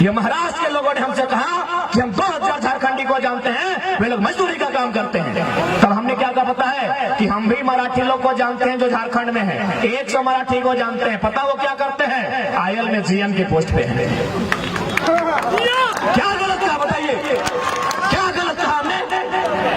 ये महाराष्ट्र के लोगों ने हमसे कहा कि हम 2000 झारखंडी को जानते हैं, वे लोग मजदूरी का काम करते हैं। तब हमने क्या कहा पता है कि हम भी मराठी लोग को जानते हैं जो झारखंड में है, 100 मराठी को जानते हैं। पता वो क्या करते हैं? आयल में जीएम की पोस्ट पे है। क्या गलत कहा बताइए, क्या गलत कहा हमने?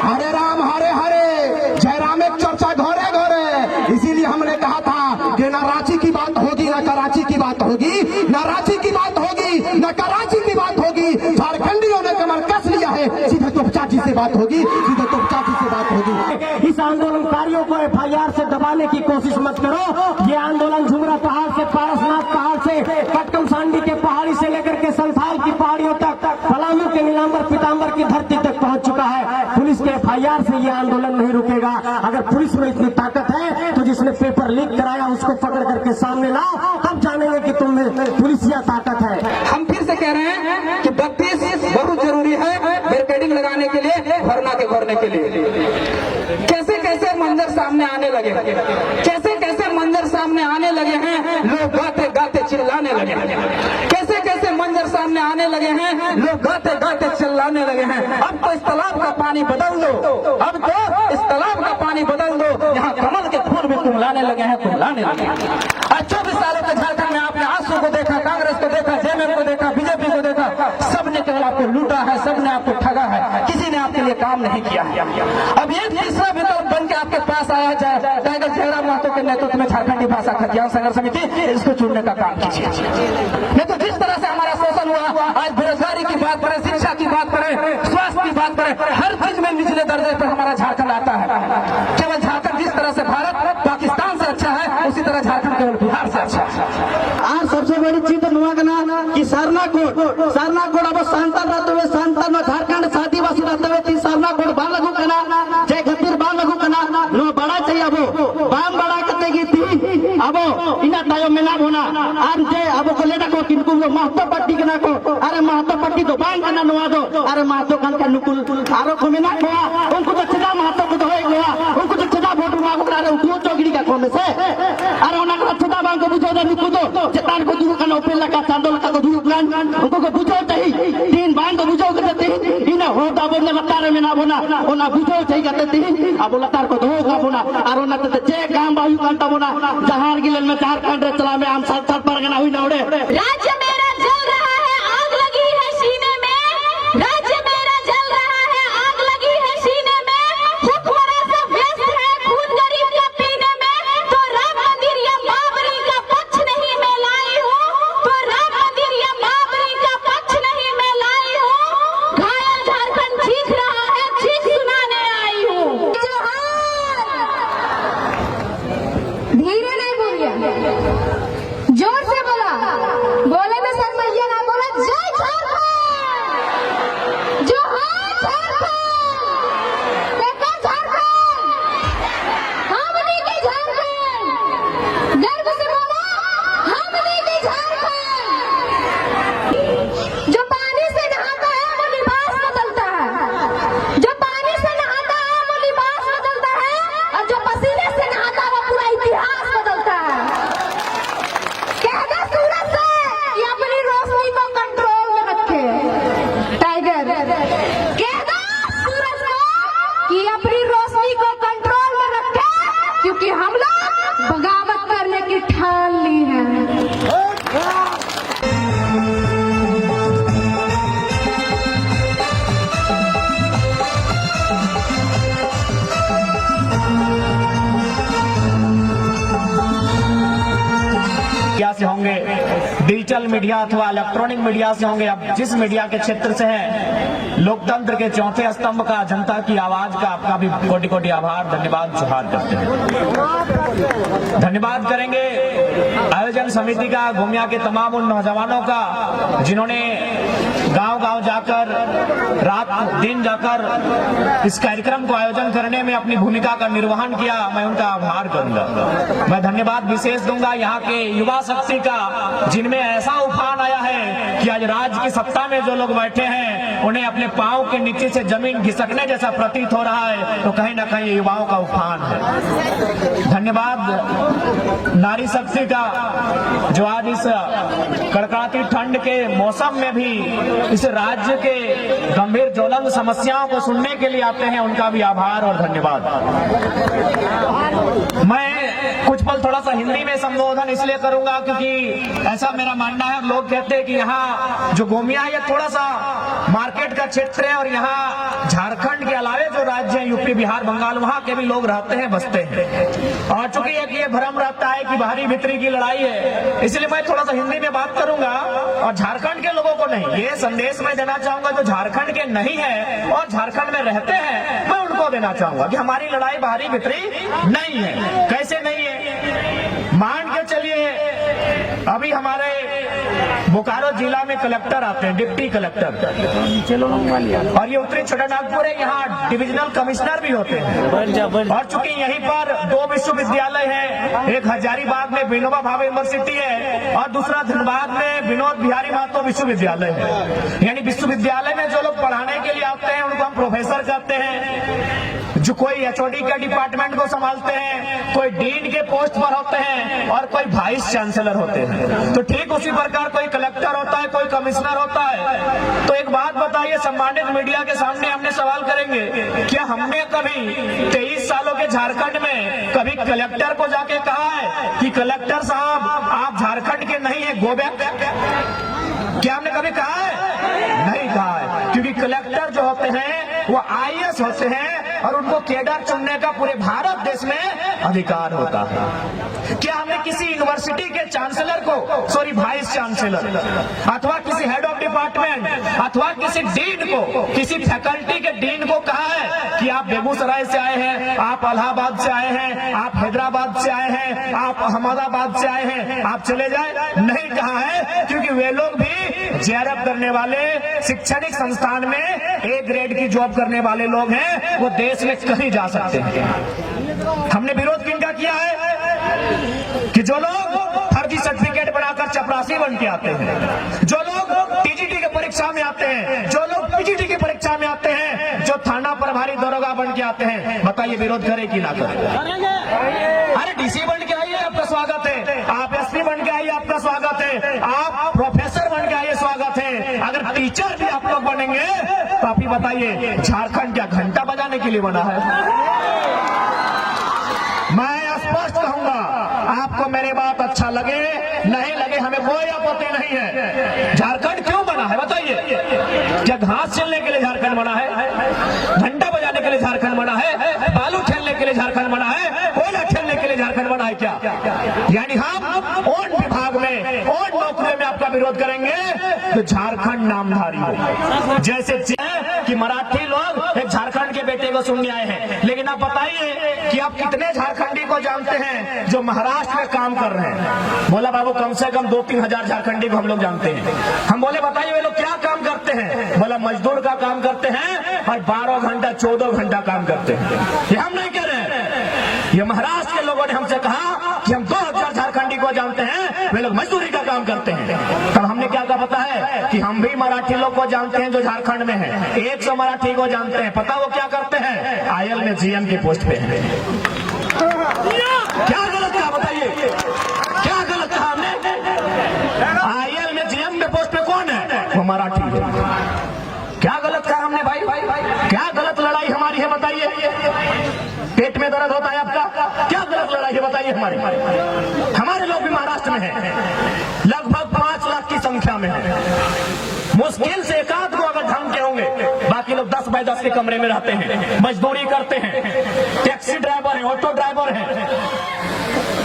हरे राम हरे हरे, जय राम एक चर्चा घोरे घोरे। इसीलिए हमने कहा था कि ना रांची की बात होगी ना कराची की बात होगी, ना रांची की बात होगी ना कराची की बात होगी। झारखंडियों ने कमर कस लिया है, सीधे तोपचाची से बात होगी, सीधे तोपचाची से बात होगी। इस आंदोलनकारियों को FIR से दबाने की कोशिश मत करो। ये आंदोलन झुमरा पहाड़ से, पारसनाथ पहाड़ से, कटकमसांडी के पहाड़ी से लेकर के संथाल की पहाड़ियों तक, पलामू के नीलांबर पीतांबर की धरती तक पहुंच चुका है। पुलिस के FIR से ये आंदोलन नहीं रुकेगा। अगर पुलिस में इतनी ताकत है तो जिसने पेपर लीक कराया उसको पकड़ करके सामने लाओ, तब जानेंगे कि तुम में पुलिसिया ताकत है। हम फिर से कह रहे हैं कि 32 बहुत जरूरी है बैरिकेडिंग लगाने के लिए, धरना के भरने के लिए। कैसे कैसे मंजर सामने आने लगे, कैसे कैसे मंजर सामने आने लगे हैं, लोग गाते गाते चिल्लाने लगे हैं। कैसे कैसे मंजर सामने आने लगे हैं, लोग गाते गाते चिल्लाने लगे हैं। अब तो इस तालाब का पानी बदल दो, अब तो इस तालाब का पानी बदल दो। यहाँ कमल के फूल भी कुम्हलाने लगे हैं, कुम्हलाने लगे हैं। 24 सालों के झारखंड में आपने आंसू को देखा, कांग्रेस को देखा, जेएमएम को देखा, बीजेपी को देखा, सबने केवल आपको लूटा है, सबने आपको ठगा है, किसी ने आपके लिए काम नहीं किया है। अब ये तीसरा विकल्प बन के आपके पास आया जाए, टाइगर जयराम महतो के नेतृत्व में झारखंडी भाषा खतियान संघर्ष समिति, इसको चुनने का काम कीजिए। नहीं तो जिस तरह से हमारा शोषण हुआ, आज बेरोजगारी की बात करें, शिक्षा की बात करें, स्वास्थ्य की बात करें, हर चीज में निचले दर्जे पर हमारा झारखंड आता है। केवल झारखंड जिस तरह से भारत पाकिस्तान से अच्छा है, उसी तरह झारखंड केवल बिहार से अच्छा है। आज सबसे बड़ी चीज नुआ कि सरना कोड अब सांता रहते हुए, सांता में झारखंड आदिवासी रहते हुए तीन सरना कोड बाल लगू कना, जय खतीर बाल लगू कना, नो बड़ा चाहिए अब बाम बड़ा करते की थी अब इना तायो में ना होना। आज जय अब को लेटा को किनको महतो पट्टी के ना को, अरे महतो पट्टी तो बांग करना नुआ दो, अरे महतो कान का नुकुल आरो को में ना खोआ, उनको तो छदा महतो को होए गोया, उनको तो छदा वोट मांगो करे, उनको चौगड़ी का खोमे से, अरे उना का छदा बांग को बुझो दे नुकु दो, चतान को दुरु कना ओपेला का चांदोल का दुरु प्लान, उनको को बुझो चाहिए, तीन बांग को बुझो करते इना होता बोलने बतारे में ना बोना, ओना बुझो चाहिए करते अब लतार को धो का बोना, और ओना ते जे काम बायु कांटा बोना, जहार गिलन में झारखंड चला में हम साथ परगना हुई ना उड़े। राज्य मेरा जल रहा है, आग लगी है सीने में, राज्य मेरा जल रहा है, आग लगी है सीने में, हुक्मरां सब व्यस्त है खून गरीब का पीने में, तो राम मंदिर या बाबरी का पक्ष नहीं मैं लाई हूँ, तो राम मंदिर या बाबरी का पक्ष नहीं मैं लाई हूँ, घायल झारखंड चीख रहा है, चीख सुनाने आई हूँ। धीरे नहीं बोलिए, जोर से बोला, बोले में शर्मैया ना बोला। जय झारखंड, जोहार झारखंड, देखो झारखंड, हमनी के झारखंड, गर्व से बोला हमनी के झारखंड। जो पानी से नहाता है वो लिबास बदलता है, जो पानी से नहाता है वो लिबास बदलता है, और जो पसीने से नहाता है वो पूरा इतिहास बदलता है। कहना सूरज से कि अपनी रोशनी को कंट्रोल में रखे, टाइगर कहना सूरज को कि अपनी रोशनी को कंट्रोल में रखे, क्योंकि हम लोग बगावत करने की ठान ली है। मीडिया से होंगे, डिजिटल मीडिया अथवा इलेक्ट्रॉनिक मीडिया से होंगे, अब जिस मीडिया के क्षेत्र से है, लोकतंत्र के चौथे स्तंभ का, जनता की आवाज का आपका भी कोटि कोटि आभार, धन्यवाद, जोहार करते हैं। धन्यवाद करेंगे आयोजन समिति का, घूमिया के तमाम उन नौजवानों का जिन्होंने गांव गांव जाकर, रात दिन जाकर इस कार्यक्रम को आयोजन करने में अपनी भूमिका का निर्वहन किया। मैं उनका आभार करूंगा। मैं धन्यवाद विशेष दूंगा यहाँ के युवा शक्ति का, जिनमें ऐसा उफान आया है कि आज राज्य की सत्ता में जो लोग बैठे हैं उन्हें अपने पांव के नीचे से जमीन घिसकने जैसा प्रतीत हो रहा है। तो कहीं ना कहीं युवाओं का उफान है। धन्यवाद नारी शक्ति का, जो आज इस कड़कड़ाती ठंड के मौसम में भी इस राज्य के गंभीर ज्वलंत समस्याओं को सुनने के लिए आते हैं, उनका भी आभार और धन्यवाद। मैं कुछ पल थोड़ा सा हिंदी में संबोधन इसलिए करूंगा क्योंकि ऐसा मेरा मानना है। लोग कहते हैं कि यहाँ जो गोमिया है ये थोड़ा सा मार्केट का क्षेत्र है और यहाँ झारखंड के अलावे जो राज्य है यूपी, बिहार, बंगाल, वहाँ के भी लोग रहते हैं, बसते हैं। और चूंकि एक ये भ्रम रहता है कि बाहरी भीतरी की लड़ाई है, इसलिए मैं थोड़ा सा हिंदी में बात करूंगा और झारखंड के लोगों को नहीं, ये संदेश मैं देना चाहूंगा जो झारखंड के नहीं है और झारखंड में रहते हैं, मैं उनको देना चाहूंगा कि हमारी लड़ाई बाहरी भीतरी नहीं है। कैसे नहीं है? मान के चलिए अभी हमारे बोकारो जिला में कलेक्टर आते हैं, डिप्टी कलेक्टर, और ये उत्तरी छोटानागपुर है, यहाँ डिविजनल कमिश्नर भी होते हैं। और चूंकि यहीं पर 2 विश्वविद्यालय हैं, एक हजारीबाग में विनोबा भावे यूनिवर्सिटी है और दूसरा धनबाद में विनोद बिहारी महतो विश्वविद्यालय है। यानी विश्वविद्यालय में जो लोग पढ़ाने के लिए आते हैं उनको हम प्रोफेसर कहते हैं। जो कोई एचओडी के डिपार्टमेंट को संभालते हैं, कोई डीन के पोस्ट पर होते हैं और कोई वाइस चांसलर होते हैं। तो ठीक उसी प्रकार कोई कलेक्टर होता है, कोई कमिश्नर होता है। तो एक बात बताइए, सम्मानित मीडिया के सामने हमने सवाल करेंगे, क्या हमने कभी 23 सालों के झारखंड में कभी कलेक्टर को जाके कहा है कि कलेक्टर साहब आप झारखंड के नहीं है, गो बैक? क्या हमने कभी कहा है? नहीं कहा है, क्योंकि कलेक्टर जो होते हैं वो आईएएस होते हैं और उनको केडर चुनने का पूरे भारत देश में अधिकार होता है। क्या हमने किसी यूनिवर्सिटी के चांसलर को, सॉरी वाइस चांसलर, अथवा किसी हेड ऑफ डिपार्टमेंट अथवा किसी डीन को, किसी फैकल्टी के डीन को कहा है कि आप बेगूसराय से आए हैं, आप इलाहाबाद से आए हैं, आप हैदराबाद से आए हैं, आप अहमदाबाद से आए हैं, आप चले जाए? नहीं कहा है, क्योंकि वे लोग भी जेआरएफ करने वाले, शैक्षणिक संस्थान में ए ग्रेड की जॉब करने वाले लोग हैं, वो देश में कहीं जा सकते हैं। हमने विरोध किनका किया है कि जो लोग फर्जी सर्टिफिकेट बनाकर चपरासी बन के आते हैं, जो लोग टीजीटी की परीक्षा में आते हैं, जो लोग पीजीटी की परीक्षा में आते हैं, जो थाना प्रभारी दरोगा बन के आते हैं, बताइए विरोध करे कि ना करे? अरे डीसी बन के आइए, आपका स्वागत है। आप एसपी बन के आइए, आपका स्वागत है। आप प्रोफेसर बन के आइए, स्वागत है। अगर टीचर भी आप लोग बनेंगे तो आप ही बताइए झारखंड क्या घंटा बजाने के लिए बना है? मैं स्पष्ट कहूंगा, आपको मेरी बात अच्छा लगे नहीं लगे, हमें कोई आपत्ति नहीं है। झारखंड क्यों बना है बताइए? क्या घास चलने के लिए झारखंड बना है? घंटा बजाने के लिए झारखंड बना है? बालू खेलने के लिए झारखंड बना है? कोयला खेलने के लिए झारखंड बना है क्या? यानी हम उन विभाग में, उन नौकरियों में आपका विरोध करेंगे तो झारखंड नामधारी हो। जैसे कि मराठी लोग एक झारखंड के बेटे को सुनने आए हैं, लेकिन आप बताइए कि आप कितने झारखंडी को जानते हैं जो महाराष्ट्र में काम कर रहे हैं? बोला बाबू कम से कम 2-3 हजार झारखंडी को हम लोग जानते हैं। हम बोले बताइए वे लोग क्या काम करते हैं? बोला मजदूर का काम करते हैं और 12 घंटा 14 घंटा काम करते हैं। ये हम नहीं कह रहे हैं, ये महाराष्ट्र के लोगों ने हमसे कहा कि हम 2000 झारखंडी को जानते हैं, वे लोग मजदूरी का काम करते हैं। तब हमने क्या कहा पता है कि हम भी मराठी लोग को जानते हैं जो झारखंड में है। 100 मराठी को जानते हैं, पता वो क्या करते हैं? आईएल में जीएम की पोस्ट पे है। क्या गलत कहा बताइए? क्या गलत कहा हमने? आईएल में जीएम के पोस्ट पे कौन है? वो मराठी है। क्या गलत कहा हमने भाई? क्या गलत लड़ाई हमारी है बताइए? पेट में दर्द होता है आपका? क्या गलत लड़ाई है बताइए हमारी? हमारे लोग भी महाराष्ट्र में हैं, लगभग 5 लाख की संख्या में है। मुश्किल से 1-8 को अगर ढंग के होंगे, बाकी लोग 10 बाय 10 के कमरे में रहते हैं, मजदूरी करते हैं, टैक्सी ड्राइवर हैं, ऑटो ड्राइवर हैं।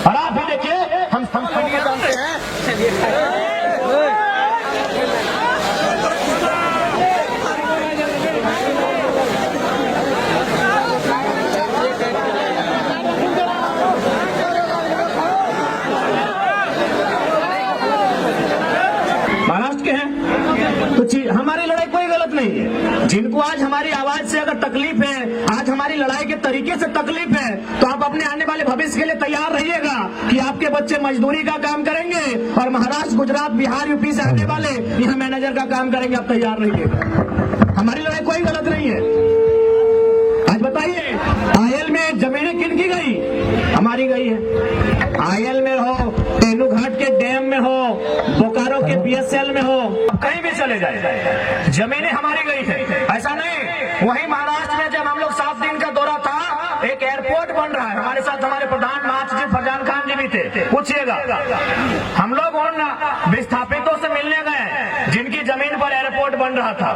और आप भी देखिए, हम जानते हैं महाराष्ट्र के हैं, तो हमारी लड़ाई कोई गलत नहीं है। जिनको आज हमारी आवाज से अगर तकलीफ है, आज हमारी लड़ाई के तरीके से तकलीफ है, तो आप अपने आने वाले भविष्य के लिए तैयार रहिएगा कि आपके बच्चे मजदूरी का काम करेंगे और महाराष्ट्र, गुजरात, बिहार, यूपी से आने वाले यहाँ मैनेजर का काम करेंगे। आप तैयार रहिएगा। हमारी लड़ाई कोई गलत नहीं है। आज बताइए, आयल में जमीनें किन की गई? हमारी गई है। आयल में हो, तेनू घाट के डैम में हो, बोकारो के बीएसएल में हो, कहीं भी चले जाए, जमीनें हमारी गई है। ऐसा नहीं, वहीं महाराष्ट्र में जब हम लोग 7 दिन का दौरा था, एक एयरपोर्ट बन रहा है। हमारे साथ हमारे प्रधान महासचिव फरजान खान जी भी थे। पूछिएगा, हम लोग उन विस्थापितों से मिलने गए जिनकी जमीन पर एयरपोर्ट बन रहा था।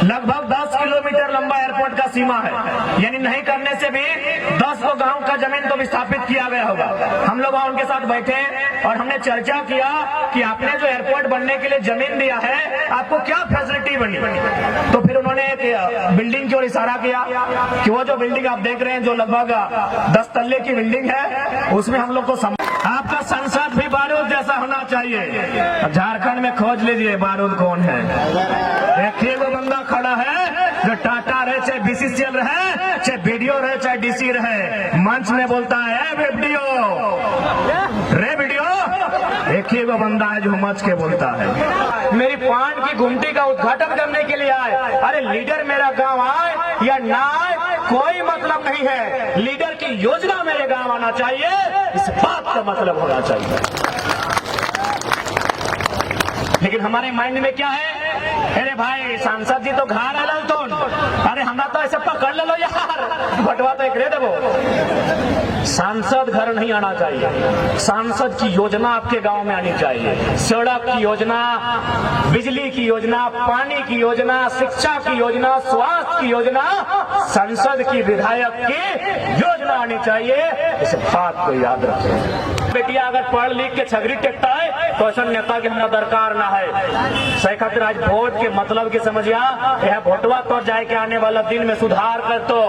लगभग 10 किलोमीटर लंबा एयरपोर्ट का सीमा है, यानी नहीं करने से भी 10 को गांव का जमीन तो विस्थापित किया गया होगा। हम लोग वहां उनके साथ बैठे और हमने चर्चा किया कि आपने जो एयरपोर्ट बनने के लिए जमीन दिया है, आपको क्या फैसिलिटी बनी? तो फिर उन्होंने एक बिल्डिंग की ओर इशारा किया कि वो जो बिल्डिंग आप देख रहे हैं, जो लगभग 10 तल्ले की बिल्डिंग है, उसमें हम लोग को आपका संसद भी बारूद जैसा होना चाहिए। झारखंड में खोज लीजिए बारूद कौन है। एक वो बंदा खड़ा है जो टाटा रहे, चाहे बीसीसीएल रहे, चाहे बीडीओ रहे, चाहे डीसी रहे, मंच में बोलता है वीडियो रे वीडियो। एक ही वो बंदा है जो मंच के बोलता है। मेरी पान की गुमटी का उद्घाटन करने के लिए आए। अरे लीडर मेरा गांव आए या ना आए, कोई मतलब नहीं है। लीडर की योजना मेरे गांव आना चाहिए, इस बात का मतलब होना चाहिए। लेकिन हमारे माइंड में क्या है? अरे भाई सांसद जी तो घर है तो, अरे हमरा तो ऐसे पकड़ ले लो यार, बटवा तो एक रे देवो। सांसद घर नहीं आना चाहिए। सांसद की योजना आपके गांव में आनी चाहिए। सड़क की योजना, बिजली की योजना, पानी की योजना, शिक्षा की योजना, स्वास्थ्य की योजना, संसद की विधायक की योजना आनी चाहिए। इस बात को याद रखें। बेटिया अगर पढ़ लिख के छगरी टेकता है तो ऐसा नेता की हमारा दरकार ना है। सही खातिर आज वोट के मतलब की समझिया, यह वोटवा तो जाए के आने वाला दिन में सुधार कर तो